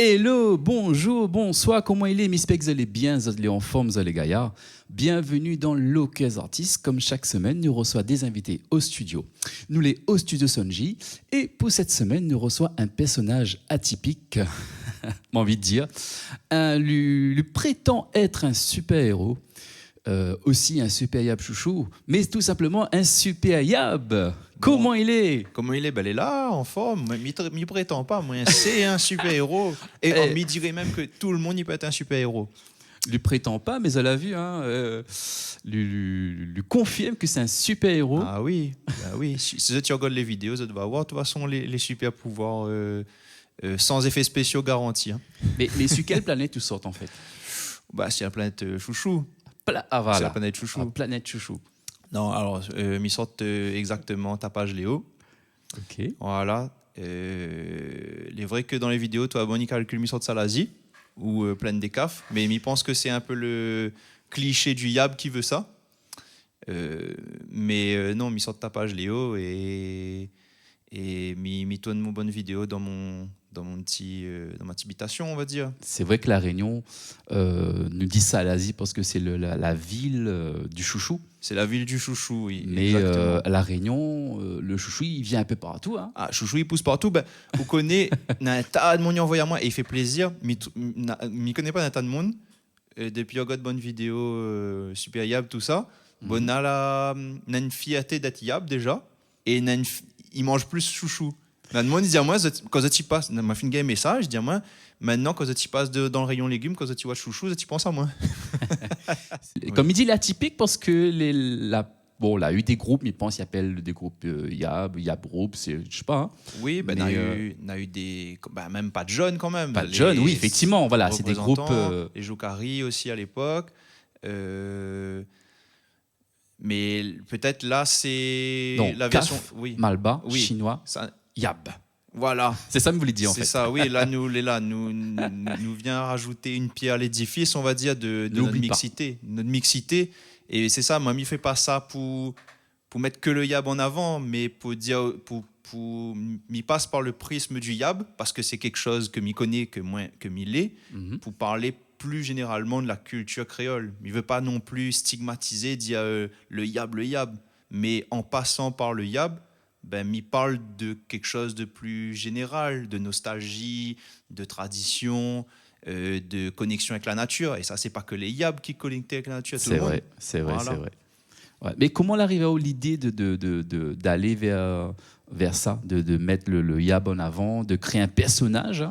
Hello, bonjour, bonsoir, comment il est? J'espère que vous allez bien, vous allez en forme, vous allez gaillard. Bienvenue dans Locus Artistes. Comme chaque semaine, nous reçoit des invités au studio. Nous les au studio Sonji. Et pour cette semaine, nous reçoit un personnage atypique, j'ai envie de dire. Lui prétend être un super-héros, aussi un super yab chouchou, mais tout simplement un super yab. Comment il est? Comment il est? Ben, il est là, en forme. M'y prétend pas. Moi, c'est un super-héros. Et on m'y dirait même que tout le monde y peut être un super-héros. Lui prétend pas, mais elle a vu, lui confirme que c'est un super-héros. Ah oui, bah oui. Si tu regardes les vidéos, tu vas voir de toute façon les super-pouvoirs sans effets spéciaux garantis. Hein. Mais sur quelle planète tu sortes en fait? Bah, c'est la planète Chouchou. Voilà. C'est la planète Chouchou. La planète Chouchou. Non, alors, m'y sortent exactement tapage Léo. Ok. Voilà. Il est vrai que dans les vidéos, toi, bon, il calcule m'y sortent Salazie ou pleine des cafes, mais il pense que c'est un peu le cliché du yab qui veut ça. Non, m'y sortent tapage Léo et m'y tourne mon bonne vidéo dans ma petite habitation, on va dire. C'est vrai que La Réunion nous dit ça à l'Asie parce que c'est la ville du chouchou. C'est la ville du chouchou, oui. Mais à La Réunion, le chouchou, il vient un peu partout. Hein. Ah, chouchou, il pousse partout. Ben, vous connaissez, il y a un tas de monde qui envoie à moi et il fait plaisir. Je connais pas un tas de monde. Depuis, il y a de bonnes vidéos, super yab, tout ça. Bon, on a une fierté d'être yab déjà. Et il mange plus chouchou. Le monde, il dit à moi, quand tu passes, m'a fait un message, il dit à moi, maintenant, quand tu passes dans le rayon légumes, quand tu vois chouchou, tu penses à moi. Comme il dit, l'atypique, parce que bon, là, il y a eu des groupes, mais je pense qu'il appelle des groupes Yab Group, je sais pas. Hein. Oui, ben, on a eu des. Ben, même pas de jeunes quand même. Pas de jeunes, oui, effectivement. Voilà, c'est des groupes. Les Jokari aussi à l'époque. Mais peut-être là, c'est donc, la version. Kaf, oui. Malba, oui. chinois, Ça... Yab. Voilà. C'est ça que vous voulez dire en fait. C'est ça, oui. Là, nous vient rajouter une pierre à l'édifice, on va dire, de notre mixité. Notre mixité. Et c'est ça, moi, je ne fais pas ça pour mettre que le yab en avant, mais pour dire, m'y passe par le prisme du yab, parce que c'est quelque chose que m'y connais, que m'y l'est, pour parler plus généralement de la culture créole. Il ne veut pas non plus stigmatiser, dire le yab, mais en passant par le yab, ben, m'y parle de quelque chose de plus général, de nostalgie, de tradition, de connexion avec la nature. Et ça, c'est pas que les yab qui connectent avec la nature. C'est vrai. Ouais. Mais comment l'arriver à l'idée d'aller vers ça, de mettre le yab en avant, de créer un personnage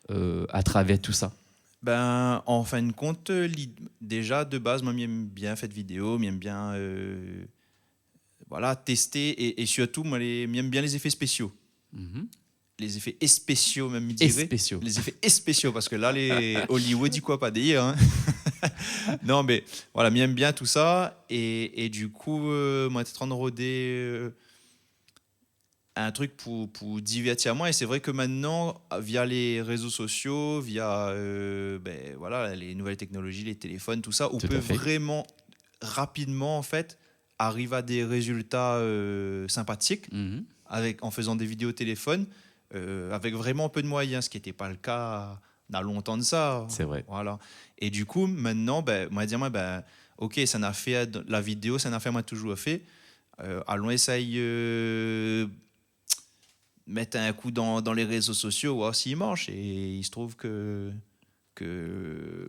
à travers tout ça? Ben, en fin de compte, déjà de base, moi, j'aime bien faire de vidéos, j'aime bien tester et surtout, moi, j'aime bien les effets spéciaux. Les effets spéciaux, même, je dirais. Les effets spéciaux, parce que là, les Hollywood, quoi pas dire. Hein. Non, mais voilà, j'aime bien tout ça. Et du coup, moi, j'étais en train de roder un truc pour divertir moi. Et c'est vrai que maintenant, via les réseaux sociaux, via les nouvelles technologies, les téléphones, tout ça, on peut vraiment rapidement, en fait, arriver à des résultats sympathiques en faisant des vidéos téléphone. Avec vraiment peu de moyens, ce qui n'était pas le cas il y a longtemps de ça. C'est vrai. Voilà. Et du coup, maintenant, ok, ça n'a fait la vidéo, ça n'a fait moi toujours fait. Allons essayer mettre un coup dans les réseaux sociaux, voir s'il marche. Et il se trouve que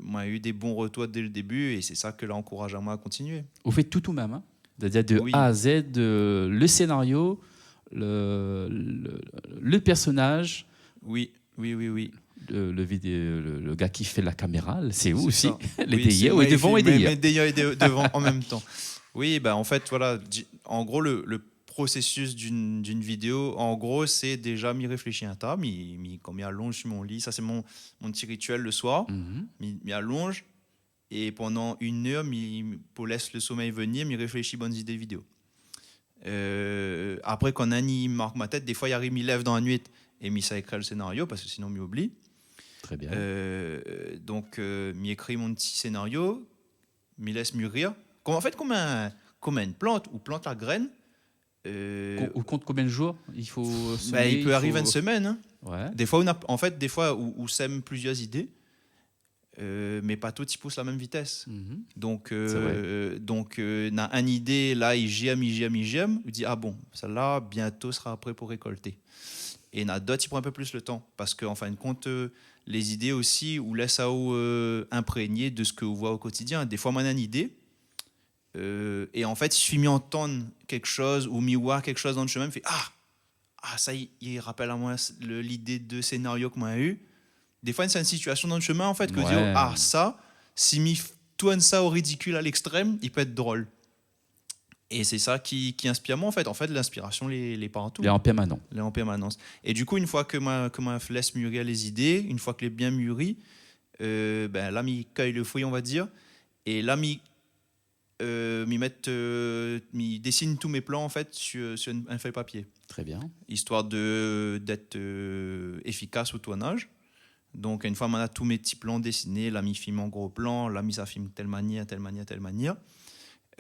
moi, j'ai eu des bons retours dès le début, et c'est ça que l'encourage à moi à continuer. Vous faites tout même, hein? C'est-à-dire de A à Z, le scénario, le personnage. Oui. Le gars qui fait la caméra, c'est vous aussi. Les oui, derrière, et devant et derrière. Derrière et devant en même temps. Oui, ben, en fait, voilà, en gros, le processus d'une vidéo, en gros, c'est déjà m'y réfléchir un tas, quand m'y allonge sur mon lit, ça c'est mon petit rituel le soir, m'y allonge, et pendant 1 heure, pour laisser le sommeil venir, m'y réfléchis bonnes idées vidéo. Après, quand Annie marque ma tête, des fois, il arrive, m'y lève dans la nuit et m'y ça écrit le scénario, parce que sinon, m'y oublie. Très bien. Donc, m'y écrit mon petit scénario, m'y laisse mûrir. En fait, comme une plante, ou plante la graine, Au compte combien de jours il faut semer, il peut arriver une semaine. Hein. Ouais. Des fois, où sème plusieurs idées, mais pas toutes ils poussent la même vitesse. Donc, n'a une idée, là, il gemme, il dit, ah bon, celle-là, bientôt sera prêt pour récolter. Et il y en a d'autres, ils prennent un peu plus le temps. Parce qu'en fin de compte, les idées aussi, ou laisse à imprégner de ce que vous voyez au quotidien. Des fois, moi, on a une idée, et en fait, il suffit de m'entendre quelque chose, ou m'y voir quelque chose dans le chemin, il me fait, ça, il rappelle à moi l'idée de scénario que moi j'ai eu. Des fois, c'est une situation dans le chemin, en fait, que je dis, ça, si m'y tourne ça au ridicule à l'extrême, il peut être drôle. Et c'est ça qui inspire moi, en fait. En fait, l'inspiration, les partout. Les en permanence. Les en permanence. Et du coup, une fois que moi laisse mûrir les idées, une fois que les bien mûries, là, m'y cueille le fruit, on va dire. Et là, m'y dessine tous mes plans, en fait, sur un feuille papier. Très bien. Histoire d'être efficace au tournage. Donc, une fois qu'on a tous mes petits plans dessinés, là, m'y filme en gros plan, là, m'y ça filme telle manière.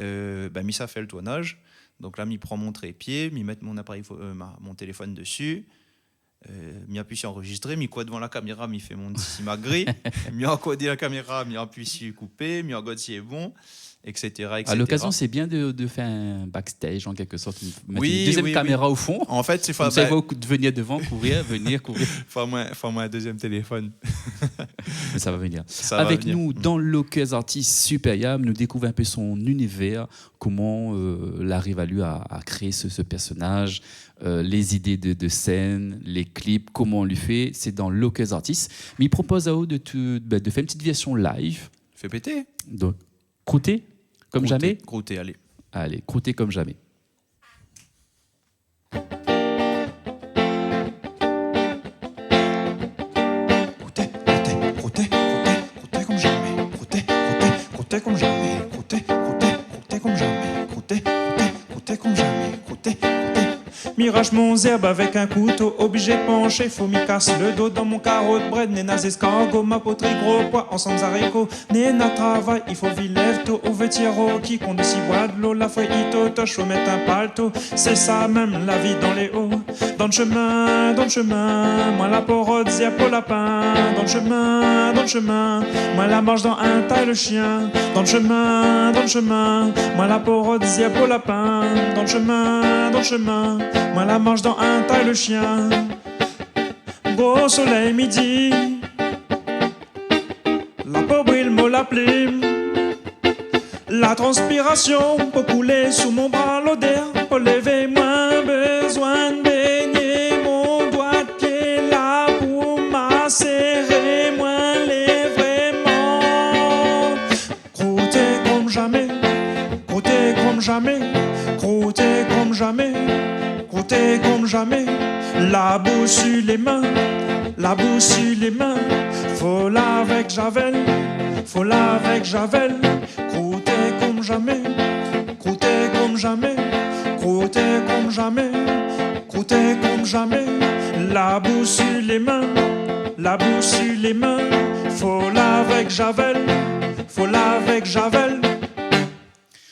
Mi ça fait le tournage. Donc là, m'y prend mon trépied, m'y met mon appareil, mon téléphone dessus, m'y appuie sur enregistrer, m'y quoi devant la caméra, m'y fait mon petit magri, m'y encodé la caméra, m'y appuie sur couper, m'y encode si est bon, etc. À l'occasion, c'est bien de faire un backstage en quelque sorte, mettre une deuxième caméra au fond. En fait, c'est comme ça, il va venir devant, venir courir. Faut-moi un deuxième téléphone. Mais ça va venir. Avec nous, dans Locus Artist Superyam, nous découvrons un peu son univers, comment il arrive à créer ce personnage, les idées de scène, les clips, comment on lui fait. C'est dans Locus Artist. Mais il propose à vous de faire une petite version live. Fais péter. Donc, croûter comme jamais. Croûter, allez. Allez, croûter comme jamais. Comme jamais, croûter comme jamais, croûter comme jamais, croûter. Mirage mon herbe avec un couteau, obligé de pencher, faut m'y casse le dos dans mon carreau de bread, néna escargot, ma poterie gros poids, ensemble haricots, néna travail, il faut villève tôt, au vétiro, qui conduit si boit de l'eau, la feuille itotoche, faut mettre un palto, c'est ça même la vie dans les hauts, dans le chemin, moi la porode, zia pour lapin, dans le chemin, moi la marche dans un taille le chien, dans le chemin, moi la porode, zia pour lapin, dans le chemin, moi la marche dans un taille le chien. Beau soleil midi, la peau brille, me la plume. La transpiration peut couler sous mon bras, l'odeur peut lever, moins besoin de baigner. Mon doigt de pied là pour macérer, moins les vraiment. Croûter comme jamais, croûter comme jamais, croûter comme jamais, croûter comme jamais. La boue sur les mains, la boue sur les mains. Faut la avec javel, faut la avec javel. Croûter comme jamais, croûter comme jamais, croûter comme jamais, croûter comme jamais. La boue sur les mains, la boue sur les mains. Faut la avec javel, faut la avec javel.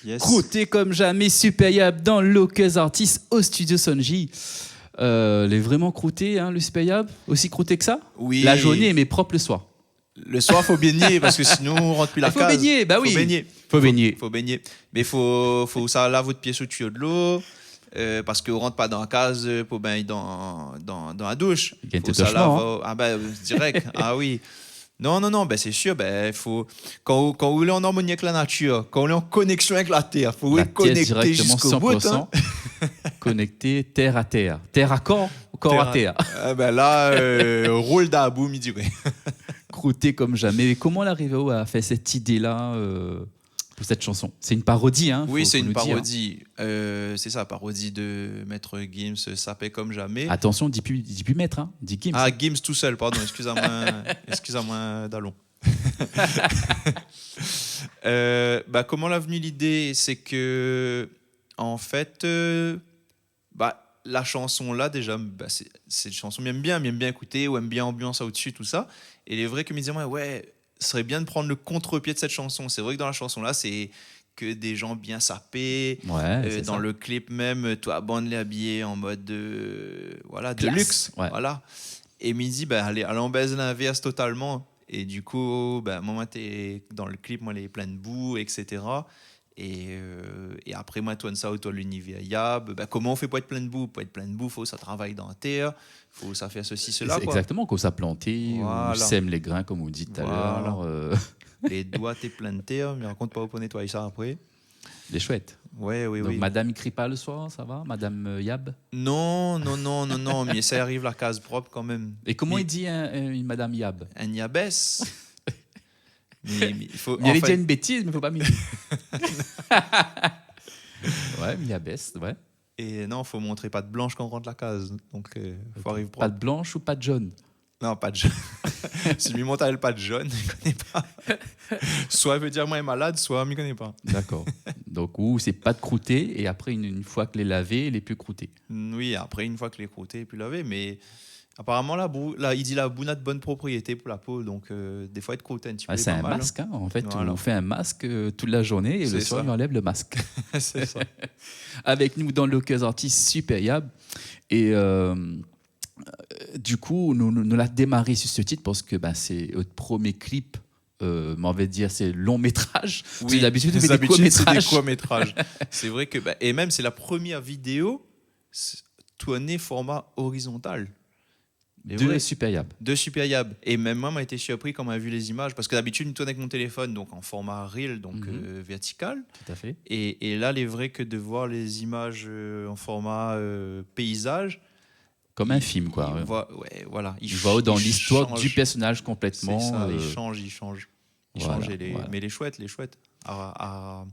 Yes. Croûté comme jamais, Superyab dans Locus Artist au studio Sonji. Elle est vraiment croûté, hein, le Superyab. Aussi croûté que ça. Oui. La journée, mais propre le soir. Le soir, faut baigner parce que sinon on rentre plus la case. Faut baigner, bah oui. Faut baigner. Faut baigner. Mais faut ça lave votre pied sous le tuyau de l'eau. Parce qu'on rentre pas dans la case pour baigner dans la douche. Faut ça lave. Ah ben direct. Ah oui. Non, ben c'est sûr, ben faut quand on est en harmonie avec la nature, quand on est en connexion avec la terre, faut être connecté jusqu'au bout. Hein. Connecté terre à terre, terre à corps à terre. Ah ben là, rôle d'abou, me dirait. Croûté comme jamais. Comment l'arriver à faire cette idée-là pour cette chanson? C'est une parodie, hein? Oui, c'est une parodie. C'est ça, parodie de Maître Gims, Sapé comme jamais. Attention, dis plus Maître, hein? Dis Gims. Ah, Gims tout seul, pardon, excusez-moi, Dallon. Comment l'a venue l'idée? C'est que, en fait, la chanson là, déjà, c'est une chanson que j'aime bien écouter, ou aime bien ambiance au-dessus, tout ça. Et il est vrai que me disait, ouais, ce serait bien de prendre le contre-pied de cette chanson. C'est vrai que dans la chanson là, c'est que des gens bien sapés. Ouais, dans ça. le clip même, toi, Bond l'est habillé en mode voilà, de Classe. luxe. Ouais. Voilà. Et Midi, ben, allez, on baise l'inverse totalement. Et du coup, ben, moi, t'es dans le clip, moi, elle est pleine de boue, etc. Et après, moi, toi, ça, toi, l'univers Yab. Ben, comment on fait pour être plein de boue? Pour être plein de boue, faut ça travaille dans la terre, faut ça faire ceci, cela. C'est Quoi. exactement comme ça planter, Voilà. ou sème les grains, comme vous dites tout à l'heure. Voilà. Les doigts, t'es plein de terre, mais raconte pas pour nettoyer ça après. Les chouettes. Ouais, oui, Donc, oui. madame ne crie pas le soir, ça va? Madame Yab? Non, mais ça arrive la case propre quand même. Et comment mais, il dit une madame Yab? un yabès. mais il faut. Il y avait déjà une bêtise, mais il ne faut pas m'y dire. Ouais, Yabès, ouais. Et non, faut montrer pas de blanche quand on rentre la case. Donc, faut arriver propre. Pas de blanche ou pas de jaune? Non, pas de jaune. Si lui monte elle pas de jaune, il connaît pas. Soit il veut dire moi est malade, soit il ne connaît pas. D'accord. Donc, ou c'est pas de croûter, et après, une fois que les lavé, il est plus croûté. Oui, après, une fois que les croûtés est plus lavé, mais apparemment, là, il dit la boue n'a de bonne propriété pour la peau, donc des fois, être croûté un petit peu. C'est un mal, masque, hein. En fait, voilà. on fait un masque toute la journée, et le C'est soir, ça. on enlève le masque. C'est ça. Avec nous dans l'Occasion Artiste, super Yab. Et du coup, nous l'a démarré sur ce titre parce que c'est notre premier clip. On va dire c'est long métrage. Oui, d'habitude, c'est des courts-métrages. C'est vrai que et même c'est la première vidéo tournée format horizontal. De Super Yab. De Super Yab. Et même moi, j'ai été surpris quand on a vu les images parce que d'habitude, je tourne avec mon téléphone donc en format reel, donc vertical. Tout à fait. Et là, il est vrai que de voir les images en format paysage. Comme un film, quoi. Voilà. Il va dans l'histoire du personnage complètement. C'est ça, il change. Voilà. Mais les chouettes. À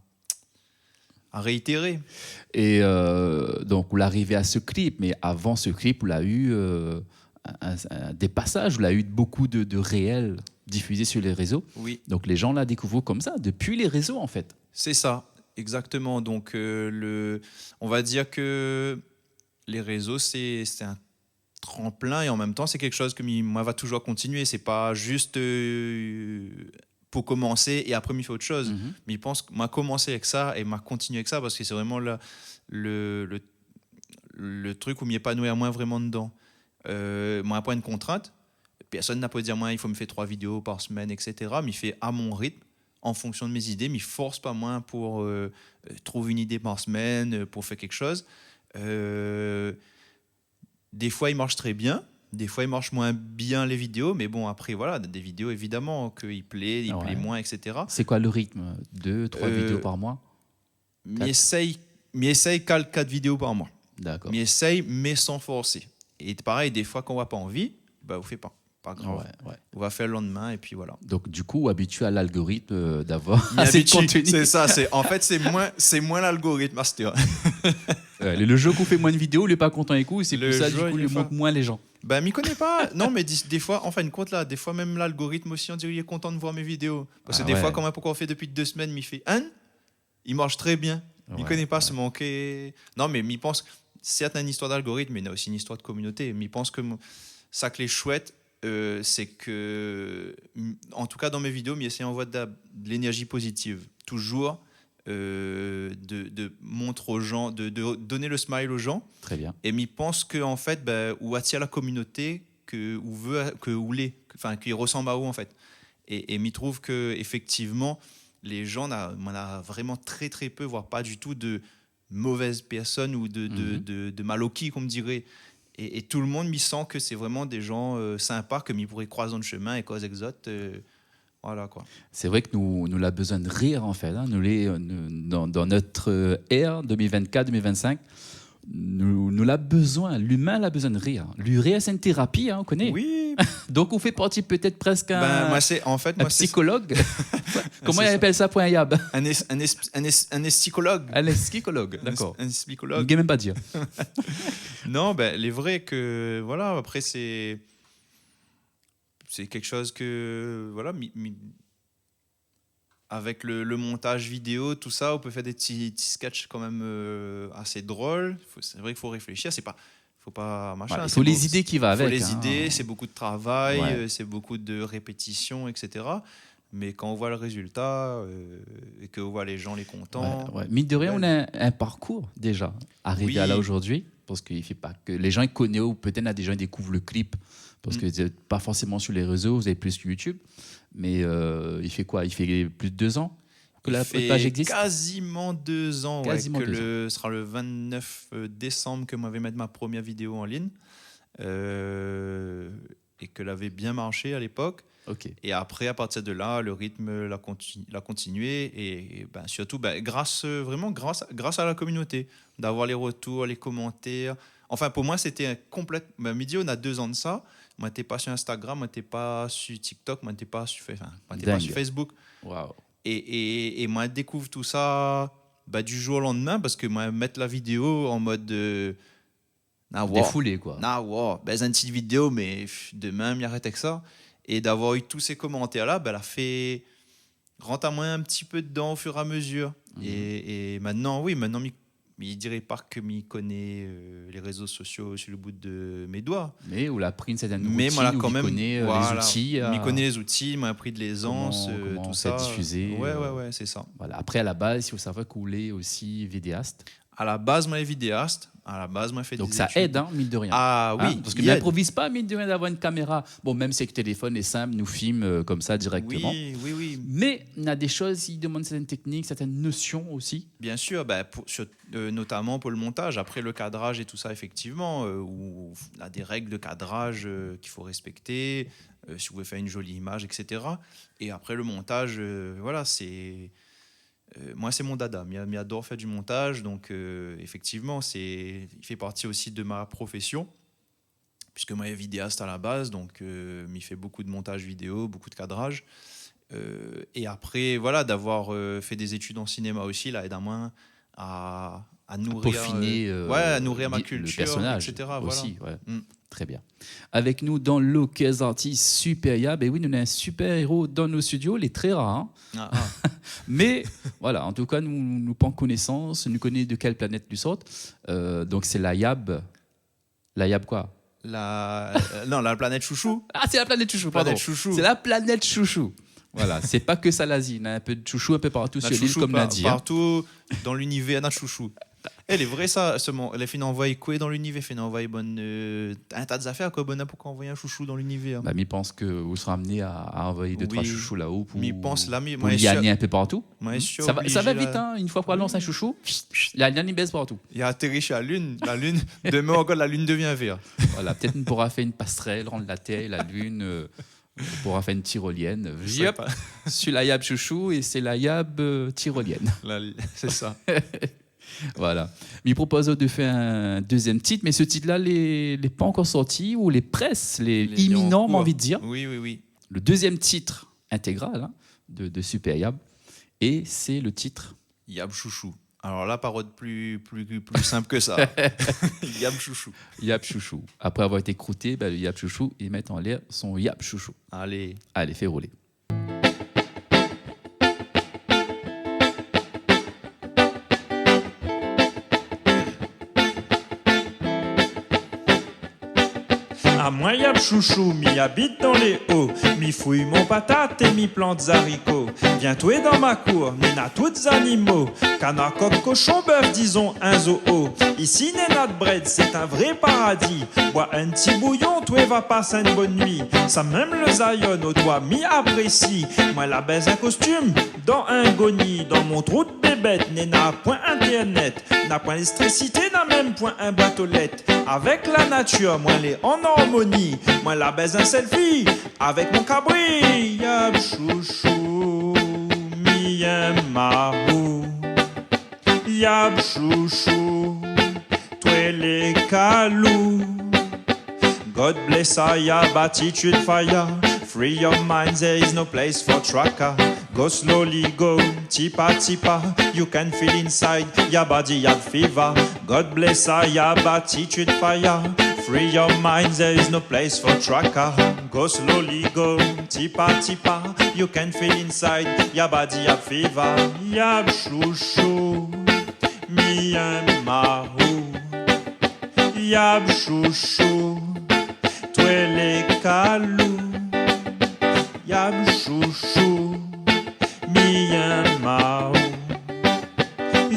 réitérer. Et donc, on l'arrivée à ce clip, mais avant ce clip, on a eu des passages, on a eu beaucoup de réels diffusés sur les réseaux. Oui. Donc, les gens la découvrent comme ça, depuis les réseaux, en fait. C'est ça, exactement. Donc, on va dire que les réseaux, c'est un tremplin et en même temps, c'est quelque chose que moi va toujours continuer. C'est pas juste pour commencer et après, il fait autre chose. Mais je pense que m'a commencé avec ça et m'a continué avec ça parce que c'est vraiment le truc où m'y épanouir moins vraiment dedans. Moi, pas une contrainte. Personne n'a pas dire moi, il faut me faire 3 vidéos par semaine, etc. Mais il fait à mon rythme, en fonction de mes idées. Mais il force pas moins pour trouver une idée par semaine, pour faire quelque chose. Des fois, il marche très bien. Des fois, il marche moins bien les vidéos. Mais bon, après, voilà, des vidéos, évidemment, qu'il plaît, il plaît moins, etc. C'est quoi le rythme? 2-3 vidéos par mois? M'essaye 4 vidéos par mois. D'accord. M'essaye, mais sans forcer. Et pareil, des fois, quand on n'a pas envie, on ne fait pas. Pas grave. Ouais. On va faire le lendemain et puis voilà. Donc, du coup, habitué à l'algorithme d'avoir assez de contenu. C'est ça. En fait, c'est moins l'algorithme, Master. Le jeu qu'on fait moins de vidéos, il n'est pas content avec vous, c'est pour ça, du coup, il montre montre moins les gens. Ben, m'y connaît pas. Non, mais des fois, en fin de compte, là, des fois, même l'algorithme aussi, on dirait qu'il est content de voir mes vidéos. Parce que des fois, pourquoi on fait depuis 2 semaines, il fait il marche très bien. Il connaît pas se manquer. Non, mais il pense, certes, il y a une histoire d'algorithme, mais il y a aussi une histoire de communauté. Mais il pense que ça que les chouettes, c'est que, en tout cas dans mes vidéos, j'essaie d'envoyer de l'énergie positive. Toujours de montrer aux gens, de donner le smile aux gens. Très bien. Et je pense qu'en fait, où attire la communauté, qu'ils ressemblent à où en fait. Et je trouve qu'effectivement, les gens, on a vraiment très très peu, voire pas du tout de mauvaises personnes ou de maloquis, comme on dirait. Et tout le monde m'y sent que c'est vraiment des gens sympas que m'y pourraient croiser dans le chemin et cause exote. Voilà quoi. C'est vrai que nous avons besoin de rire en fait. Hein. Dans notre ère 2024-2025, nous l'avons besoin. L'humain a besoin de rire. Le rire, c'est une thérapie, hein, on connaît. Oui. Donc on fait partie peut-être presque un psychologue. Comment il appelle ça pour un yab? Un esticologue. Un esticologue, d'accord. Un esticologue. Je ne vais même pas dire. Non, les vrais que voilà. Après c'est quelque chose que voilà. Avec le montage vidéo, tout ça, on peut faire des petits sketchs quand même assez drôles. C'est vrai qu'il faut réfléchir. Faut pas machin. Il faut les idées qui vont avec. Il faut les idées. C'est beaucoup de travail, c'est beaucoup de répétitions, etc. Mais quand on voit le résultat et qu'on voit les gens les contents... Ouais. Mine de rien, on a un parcours déjà, arrivé à là aujourd'hui, parce qu'il fait pas que les gens ils connaissent, ou peut-être des gens ils découvrent le clip, parce que vous n'êtes pas forcément sur les réseaux, vous avez plus sur YouTube. Mais il fait quoi? Il fait plus de 2 ans que la page existe? Quasiment 2 ans. Quasiment 2 ans. Ce sera le 29 décembre que moi vais mettre ma première vidéo en ligne. Et que l'avait bien marché à l'époque. Okay. Et après, à partir de là, le rythme l'a continué. Et surtout, grâce à la communauté, d'avoir les retours, les commentaires. Enfin, pour moi, c'était Midi, on a 2 ans de ça. Moi, je n'étais pas sur Instagram, moi, je n'étais pas sur TikTok, moi, je n'étais pas sur Facebook. Wow. Et moi, je découvre tout ça du jour au lendemain, parce que moi, mettre la vidéo en mode... défoulé, quoi. C'est une petite vidéo, mais demain, je m'arrête avec ça. Et d'avoir eu tous ces commentaires-là, elle a fait rentrer à moi un petit peu dedans au fur et à mesure. Et maintenant, il dirait pas que je connais les réseaux sociaux sur le bout de mes doigts. Mais on a pris une certaine routine, mais moi, quand même, connaît les outils. Il connaît les outils, il m'a appris de l'aisance, comment tout ça. diffuser. Ouais, c'est ça. Voilà. Après, à la base, il faut savoir qu'on est aussi vidéaste. À la base, moi, je suis vidéaste. À la base, moi, je fais des Donc ça études. aide, mine de rien. Ah oui. Parce que n'improvise pas, mine de rien, d'avoir une caméra. Bon, même si le téléphone est simple, nous filme comme ça directement. Oui. Mais il y a des choses qui demandent certaines techniques, certaines notions aussi. Bien sûr, notamment pour le montage. Après le cadrage et tout ça, effectivement, où il y a des règles de cadrage qu'il faut respecter, si vous voulez faire une jolie image, etc. Et après le montage, c'est... moi, c'est mon dada. J'adore faire du montage. Donc, effectivement, il fait partie aussi de ma profession. Puisque moi, je suis vidéaste à la base. Donc, il fait beaucoup de montage vidéo, beaucoup de cadrage. Et après, d'avoir fait des études en cinéma aussi, là, aide à moi à nourrir, à nourrir ma culture, le personnage etc. aussi. Voilà. Très bien. Avec nous dans l'Occasion Artist Super Yab, et oui, nous avons un super héros dans nos studios, il est très rare. Mais voilà, en tout cas, nous prenons connaissance, nous connaissons de quelle planète nous sort. Donc c'est la Yab. La Yab quoi? La planète Chouchou. Ah, c'est la planète Chouchou, pardon. C'est la planète Chouchou. Voilà, c'est pas que ça l'Asie, il y a un peu de chouchou un peu partout sur l'île comme Nadia. Partout dans l'univers, notre chouchou. Elle est vraie ça, elle a fait envoyer quoi dans l'univers, fait envoyer un tas d'affaires quoi, pourquoi envoyer un chouchou dans l'univers. Je pense que vous serez amené à envoyer 2-3 chouchous là-haut pour y gagner un peu partout. Ça va vite, une fois qu'on lance un chouchou, la liane il baisse partout. Il a atterri chez la lune, demain encore la lune devient verte. Voilà, peut-être on pourra faire une passerelle, rendre la Terre et la lune. On pourra faire une tyrolienne. Sur la Yab Chouchou et c'est la Yab tyrolienne. C'est ça. Voilà. Mais il propose de faire un deuxième titre, mais ce titre-là n'est pas encore sorti, ou les presses, les imminents, j'ai envie de dire. Oui. Le deuxième titre intégral de Super Yab, et c'est le titre Yab Chouchou. Alors là, parole plus simple que ça. Yab Chouchou. Yab Chouchou. Après avoir été croûté, le Yab Chouchou, ils mettent en l'air son Yab Chouchou. Allez, fais rouler. À moi Yab Chouchou, m'y habite dans les hauts, m'y fouille mon patate et m'y plante haricots. Viens touer dans ma cour, m'y n'a tous animaux, canard, coq, cochon, bœuf, disons un zoo. Ici n'est not bread, c'est un vrai paradis. Bois un petit bouillon, toi va passer une bonne nuit. Ça même le zayon au doigt m'y apprécie. Moi la baise un costume dans un goni, dans mon trou de bébête, n'est n'a point internet, n'a point l'électricité, n'a même point un bateaulette. Avec la nature, moi les en harmonie, moi la baise un selfie avec mon cabri. Yab chouchou, mi marou. Yab chouchou, toi les calous. God bless Yab attitude fire. Free your mind, there is no place for tracker. Go slowly, go tipa tipa. You can feel inside your body have fever. God bless Yab attitude fire. Free your mind, there is no place for tracker. Go slowly, go tipa tipa. You can feel inside your body have fever. Yab chouchou, mi marou. Yab chouchou, toi les calous. Yab chouchou.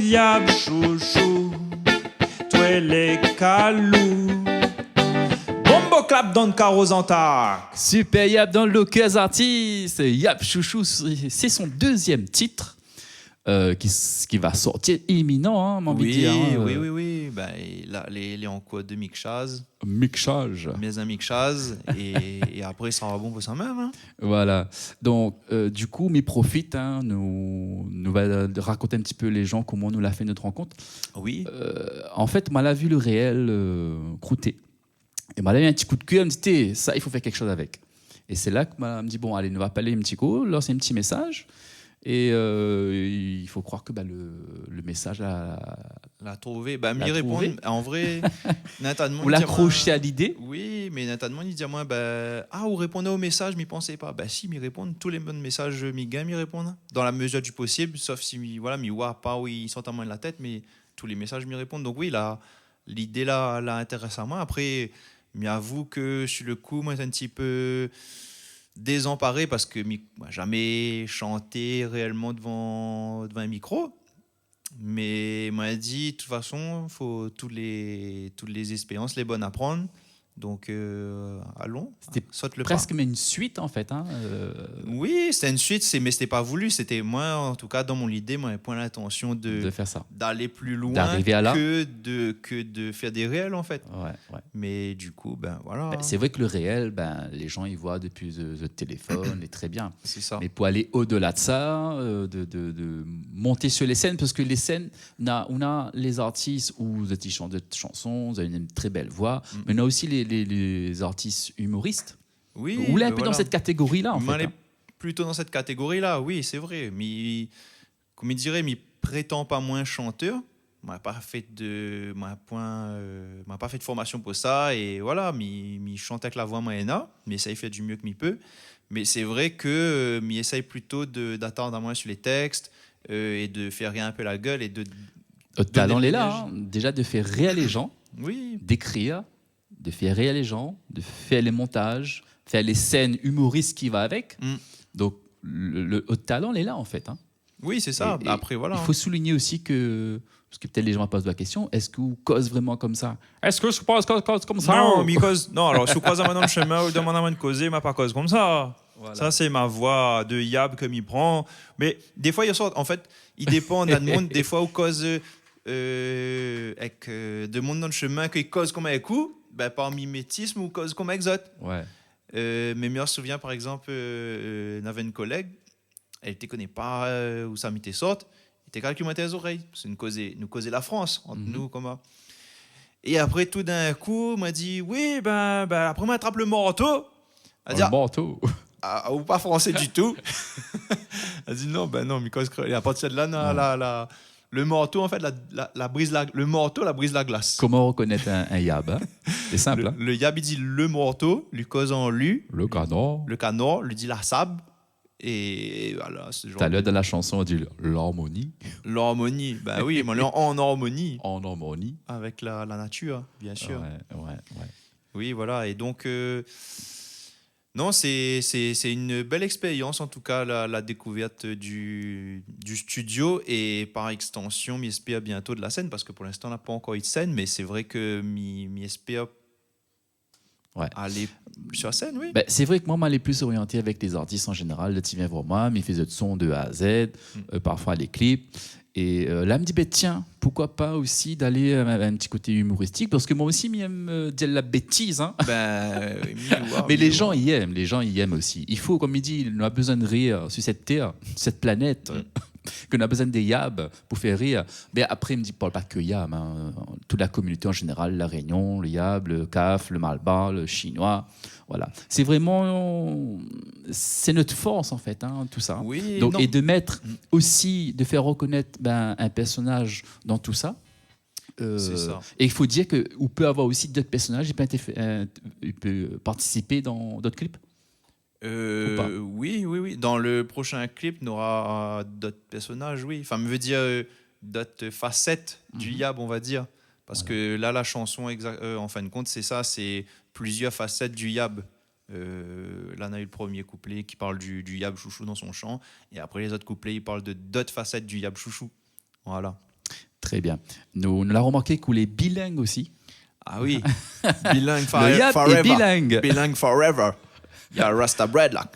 Yab chouchou, toi les calous. Bombo clap dans le carreau Antarctique. Super Yab dans le Locus Artist. Yab Chouchou, c'est son deuxième titre qui va sortir imminent, hein, mon envie de dire. Oui. Ben, là, les en quoi de mixage. Mixage. Mais un mixage. Et après, ça va bon pour ça même. Hein. Voilà. Donc, du coup, mais profite, hein, nous va raconter un petit peu les gens comment nous l'a fait notre rencontre. Oui. En fait, moi, l'a vu le réel croûter. Et moi, là, eu un petit coup de cœur, elle me dit, ça, il faut faire quelque chose avec. Et c'est là que me dit, bon, allez, nous va parler un petit coup, lancer un petit message. Et il faut croire que le message l'a trouvé. Bah, m'y répondre. En vrai, vous l'accrochez à l'idée. Oui, mais Nathalie il dit à moi, vous répondez au message, m'y pensez pas. Bah, si, m'y répondre. Tous les bons messages, m'y répondre. Dans la mesure du possible, sauf si, m'y voit pas, oui, ils sont à moins de la tête, mais tous les messages m'y répondent. Donc, oui, là, l'idée là intéresse à moi. Après, mais avoue que sur le coup, moi, c'est un petit peu désemparé parce que moi, jamais chanté réellement devant un micro. Mais m'a dit, de toute façon, il faut toutes les expériences, les bonnes à prendre. Donc, allons. C'était presque mais une suite, en fait. Hein, Oui, c'était une suite, mais ce n'était pas voulu. C'était moi, en tout cas, dans mon idée, moi, point l'intention de faire ça. D'aller plus loin que de faire des réels, en fait. Ouais. Mais du coup, voilà. C'est vrai que le réel, les gens y voient depuis le téléphone, et très bien. C'est ça. Mais pour aller au-delà de ça, de monter sur les scènes, parce que les scènes, on a les artistes où vous êtes chanteurs de chansons, vous avez une très belle voix, mais on a aussi les artistes humoristes. Oui. Ou là, un peu dans cette catégorie-là, en fait. On est plutôt dans cette catégorie-là, oui, c'est vrai. Mais, comme il dirait, mais prétend pas moins chanteur. Moi, pas fait de formation pour ça. Et voilà, mais chante avec la voix moyenne, mais ça, il fait du mieux que m'y peut. Mais c'est vrai que m'y essaye plutôt d'attendre à moins sur les textes et de faire rien un peu la gueule. Et de talent est là, hein. Déjà de faire rire les gens, oui. D'écrire, de faire rire les gens, de faire les montages, faire les scènes humoristes qui va avec. Donc, le haut talent, est là, en fait. Hein. Oui, c'est ça. Et après, voilà. Il faut souligner aussi que, parce que peut-être les gens posent la question, est-ce que vous cause vraiment comme ça? Est-ce que je cause comme ça? Non, alors, si vous croisez maintenant le chemin, vous demandez à moi de causer, ma pas cause comme ça. Voilà. Ça, c'est ma voix de Yab que m'y prend. Mais des fois, en fait, il dépend d'un monde. Des fois, vous cause avec de monde dans le chemin qui cause comme un coup. Par mimétisme ou cause comme exote. Ouais. Mais je me souviens par exemple, on avait une collègue, elle ne connaît pas où ça m'était sorte, elle était calculée les oreilles, parce que nous causait la France, entre nous, comment. Et après, tout d'un coup, m'a dit, oui, après, on attrape le manteau. Le manteau. Ou pas français du tout. Elle dit, non, non, mais à partir de là, le manteau, en fait, le manteau, la brise la glace. Comment reconnaître un yab, hein? C'est simple. Le yab, il dit le manteau, lui cause en lui. Le canard. Le canard, lui dit la sable. Et voilà. T'as l'heure de la chanson, on dit l'harmonie. L'harmonie, oui, mais en harmonie. En harmonie. Avec la nature, bien sûr. Ouais. Oui, voilà. Et donc, non, c'est une belle expérience, en tout cas, la découverte du studio et par extension, j'espère bientôt de la scène, parce que pour l'instant, on n'a pas encore eu de scène, mais c'est vrai que j'espère aller sur la scène, oui. C'est vrai que moi, je suis plus orienté avec les artistes en général. Là, tu viens voir moi, je fais de son de A à Z, parfois les clips. Et là, je me dis, tiens, pourquoi pas aussi d'aller à un petit côté humoristique, parce que moi aussi, j'aime dire la bêtise. Hein. Mais les gens y aiment aussi. Il faut, comme il dit, on a besoin de rire sur cette terre, cette planète, qu'on a besoin des yabs pour faire rire. Mais après, il me dit, parle pas que yab, hein. Toute la communauté en général, la Réunion, le yab, le CAF, le malbar, le chinois. Voilà. C'est vraiment, c'est notre force en fait, hein, tout ça. Oui, donc, et de mettre aussi, de faire reconnaître un personnage dans tout ça. C'est ça. Et il faut dire qu'on peut avoir aussi d'autres personnages, il peut participer dans d'autres clips. Oui. Dans le prochain clip, on aura d'autres personnages, oui. Enfin, je veux dire d'autres facettes du yab, on va dire. Parce que là, la chanson, en fin de compte, c'est ça, c'est plusieurs facettes du yab. Là, on a eu le premier couplet qui parle du yab chouchou dans son chant. Et après, les autres couplets, ils parlent de d'autres facettes du yab chouchou. Voilà. Très bien. Nous l'avons remarqué qu'il est bilingue aussi. Ah oui, bilingue Le Yab forever. est bilingue. Bilingue forever. Il y a Rasta Bread là.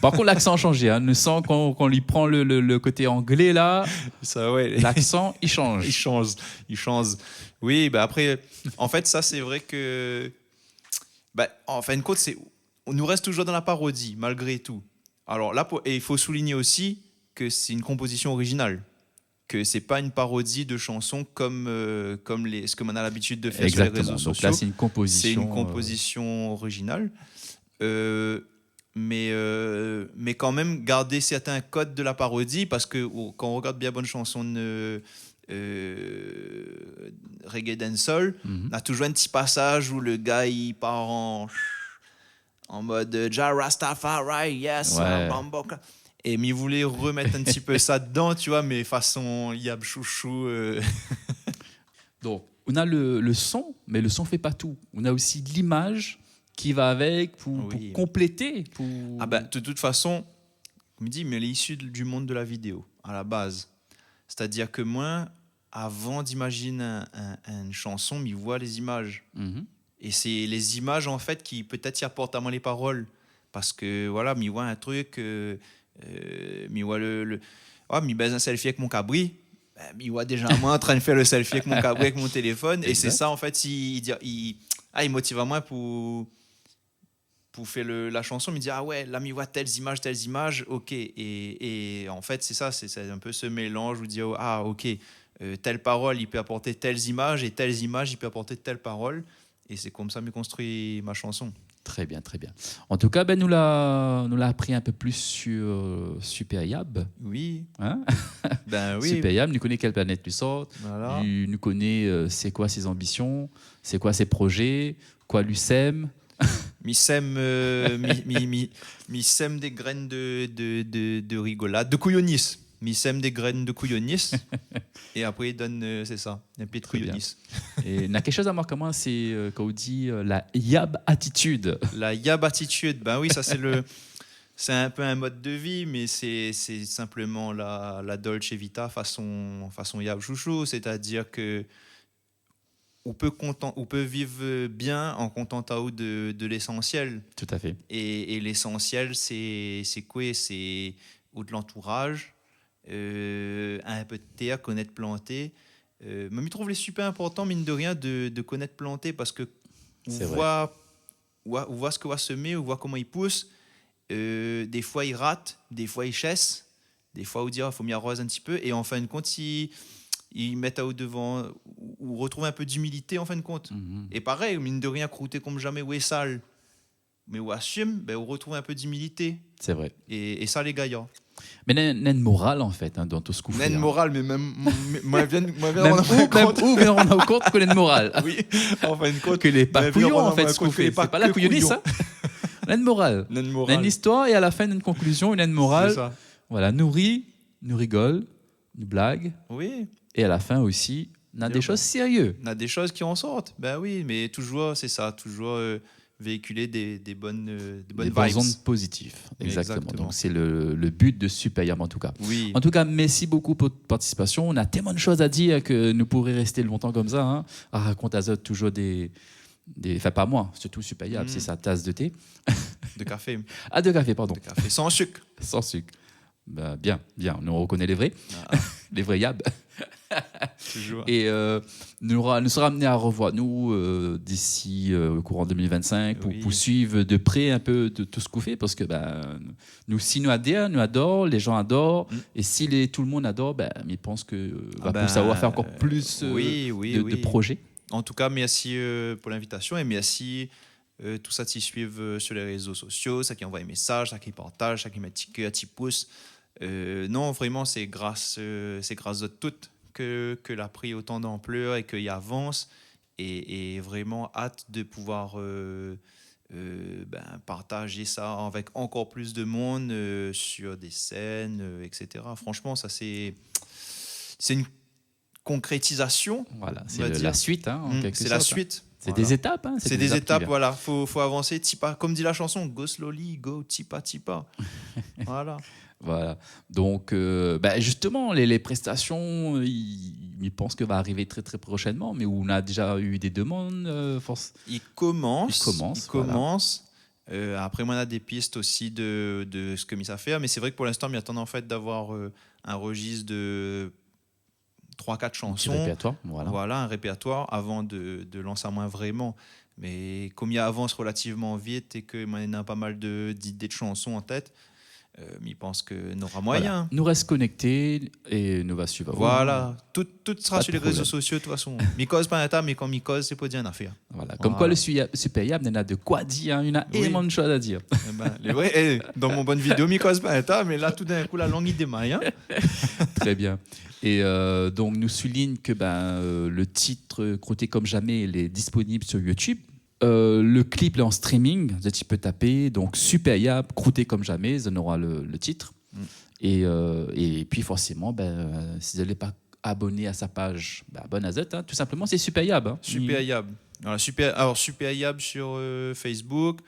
Par contre, l'accent a changé. Hein. Nous sent qu'on lui prend le côté anglais là. Ça, ouais. L'accent, il change. Il change. Oui, bah après, en fait, ça, c'est vrai que. Bah, en fin de compte, on nous reste toujours dans la parodie, malgré tout. Alors là, et il faut souligner aussi que c'est une composition originale. Que c'est pas une parodie de chansons comme ce que l'on a l'habitude de faire sur les réseaux sociaux. Donc là, c'est une composition. C'est une composition originale. Mais quand même garder certains codes de la parodie, parce que quand on regarde bien bonne chanson de reggae dancehall, on a toujours un petit passage où le gars il part en mode Ja Rastafari, yes, ouais. Et mais il voulait remettre un petit peu ça dedans, tu vois, mais façon Yab Chouchou. Donc, on a le son, mais le son fait pas tout. On a aussi l'image qui va avec pour compléter. Ah ben, de toute façon, je me dis, mais elle est issue du monde de la vidéo, à la base. C'est-à-dire que moi, avant d'imaginer une chanson, je vois les images. Et c'est les images, en fait, qui peut-être y apportent à moi les paroles. Parce que, voilà, je vois un truc, je vois je baise un selfie avec mon cabri. Je vois déjà moi en train de faire le selfie avec mon cabri, avec mon téléphone. Et c'est ça, en fait, il motive à moi pour faire la chanson, me dit ah ouais, là, il voit telles images, ok. Et en fait, c'est ça, c'est un peu ce mélange où dire ah ok, telle parole, il peut apporter telles images, et telles images, il peut apporter telle parole. Et c'est comme ça que je construis ma chanson. Très bien, très bien. En tout cas, nous l'a appris un peu plus sur Super Yab. Oui. Hein? Ben oui. Super Yab, nous connaît quelle planète lui sort. Voilà. Nous connaît c'est quoi ses ambitions, c'est quoi ses projets, quoi lui sème. Mi sème des graines de rigolade, de couillonnis. Mi sème des graines de couillonnis. Et après, il donne, c'est ça, un peu de couillonnis. Et il y a quelque chose à voir comment c'est quand on dit la Yab attitude. La Yab attitude, ben oui, ça c'est un peu un mode de vie, mais c'est simplement la Dolce Vita façon Yab chouchou, c'est-à-dire que on peut vivre bien en contentant de l'essentiel. Tout à fait. Et l'essentiel, c'est quoi? C'est ou de l'entourage, un peu de terre, connaître planter. Mais je trouve les super important, mine de rien, de connaître planter, parce que on voit ce qu'on va semer, on voit comment il pousse. Des fois, il rate, des fois, il chasse, des fois, on dit il faut m'y arroser un petit peu. Et en fin de compte, ils mettent au devant ou retrouvent un peu d'humilité en fin de compte. Et pareil, mine de rien, croûter comme jamais ou est sale, mais on assume, on retrouve un peu d'humilité. C'est vrai. Et ça, les gaillards. Mais il y a une morale en fait dans tout ce qu'on fait. Il y a une morale, mais même moi, je viens de rendre compte qu'il y a une morale. Oui, en fin de compte. Que les pas couillons en fait ce qu'on fait. C'est pas la couillonnie, ça. Il y a une morale. Il y a une histoire et à la fin, il y a une conclusion, il y a une morale. C'est ça. Voilà, nous rigole, nous blague. Oui. Et à la fin aussi, on a des choses sérieuses. On a des choses qui en sortent. Ben oui, mais toujours, c'est ça, toujours véhiculer des bonnes vibes. Des ondes positives. Exactement. Donc c'est le but de Super Yab en tout cas. Oui. En tout cas, merci beaucoup pour votre participation. On a tellement de choses à dire que nous pourrions rester longtemps comme ça. Hein, à raconter à Zot toujours enfin pas moi, surtout Super Yab, c'est sa tasse de thé. De café. Ah, de café, pardon. De café sans sucre. Sans sucre. Ben, bien, nous on reconnaît les vrais. Les vrais Yab. Toujours. Et nous serons amenés à revoir nous d'ici au courant 2025 pour suivre de près un peu de tout ce qu'on fait, parce que nous, si nous adorons, les gens adorent, et si tout le monde adore, ils pensent que va savoir faire encore plus de projets. En tout cas, merci pour l'invitation et merci tout ça qui suivent sur les réseaux sociaux, ça qui envoie des messages, ça qui partage, ça qui met un petit pouce. Non, vraiment, c'est grâce à toutes que l'a pris autant d'ampleur et qu'il avance, et vraiment hâte de pouvoir partager ça avec encore plus de monde sur des scènes, etc. Franchement, ça c'est une concrétisation. Voilà, c'est la suite. Hein, c'est la suite. C'est des étapes. Hein, c'est des étapes, voilà. Faut avancer, petit pas. Comme dit la chanson, go slowly, go petit pas. Voilà. Voilà. Donc, justement, les prestations, ils pensent que va arriver très très prochainement, mais où on a déjà eu des demandes. Ils commencent. Voilà. Après, moi, on a des pistes aussi de ce que ça fait, mais c'est vrai que pour l'instant, on attend en fait d'avoir un registre de 3-4 chansons. Un répertoire, voilà, un répertoire avant de lancer un moins vraiment. Mais comme il avance relativement vite et qu'il y a pas mal d'idées de chansons en tête, mais il pense qu'on aura moyen. Voilà. Nous reste connectés et nous va suivre. Voilà, tout sera sur les réseaux sociaux de toute façon. Mycose pas un tas, mais quand mycose, c'est pas dire une affaire. Voilà. Comme quoi le Super Yab, il y en a de quoi dire, il y en a énormément de choses à dire. Dans mon bonne vidéo, mycose pas un tas, mais là tout d'un coup la langue il démaille. Hein. Très bien. Et donc nous souligne que le titre Croûté comme jamais, il est disponible sur YouTube. Le clip est en streaming, tu peux taper, donc Super Yab, Croûté comme jamais, ça aura le titre. Et puis forcément, si vous n'êtes pas abonné à sa page, abonne à Z, hein, tout simplement, c'est Super Yab. Hein. Super Yab. Alors, Super Yab sur Facebook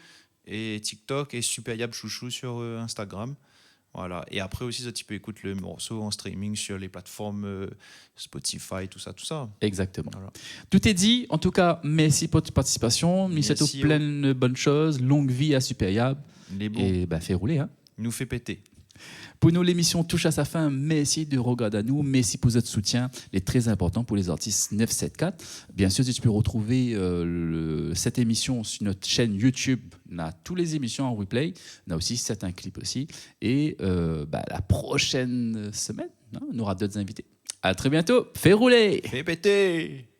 et TikTok et Super Yab Chouchou sur Instagram. Voilà. Et après aussi, tu peux écouter le morceau en streaming sur les plateformes Spotify, tout ça. Exactement. Voilà. Tout est dit. En tout cas, merci pour votre participation. Nous souhaitons plein de bonnes choses. Longue vie à Super Yab. Et fait rouler. Hein. Il nous fait péter. Pour nous, l'émission touche à sa fin. Merci de regarder à nous. Merci pour votre soutien. Il est très important pour les artistes 974. Bien sûr, si tu peux retrouver cette émission sur notre chaîne YouTube, on a toutes les émissions en replay. On a aussi certains clips aussi. Et la prochaine semaine, on aura d'autres invités. À très bientôt. Fais rouler. Fais péter.